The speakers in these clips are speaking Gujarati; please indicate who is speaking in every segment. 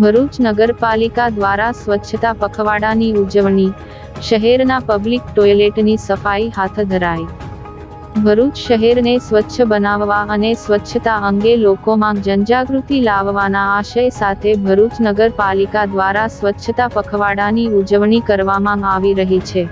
Speaker 1: ભરૂચ નગરપાલિકા દ્વારા સ્વચ્છતા પખવાડાની ઉજવણી, શહેરના પબ્લિક ટોયલેટની સફાઈ હાથ ધરાઈ। ભરૂચ શહેરને સ્વચ્છ બનાવવા અને સ્વચ્છતા અંગે લોકોમાં જનજાગૃતિ લાવવાના આશય સાથે ભરૂચ નગરપાલિકા દ્વારા સ્વચ્છતા પખવાડાની ઉજવણી કરવામાં આવી રહી છે।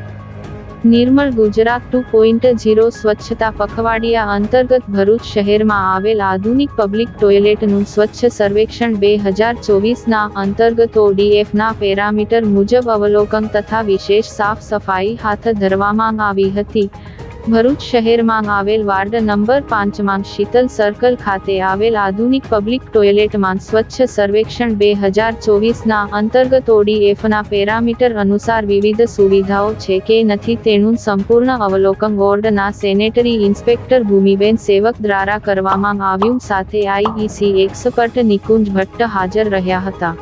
Speaker 1: નિર્મળ ગુજરાત 2.0 સ્વચ્છતા પખવાડિયા અંતર્ગત ભરૂચ શહેરમાં આવેલ આધુનિક પબ્લિક ટોયલેટનું સ્વચ્છ સર્વેક્ષણ 2024ના અંતર્ગત ODFના પેરામીટર મુજબ અવલોકન તથા વિશેષ સાફ સફાઈ હાથ ધરવામાં આવી હતી। ભરૂચ શહેરમાં આવેલ વાર્ડ નંબર 5માં શીતલ સર્કલ ખાતે આવેલ આધુનિક પબ્લિક ટોયલેટમાં સ્વચ્છ સર્વેક્ષણ 2024ના અંતર્ગત ODFના પેરામીટર અનુસાર વિવિધ સુવિધાઓ છે કે નથી તેનું સંપૂર્ણ અવલોકન વોર્ડના સેનેટરી ઇન્સ્પેક્ટર ભૂમિબેન સેવક દ્વારા કરવામાં આવ્યું, સાથે IEC એક્સપર્ટ નિકુંજ ભટ્ટ હાજર રહ્યા હતા।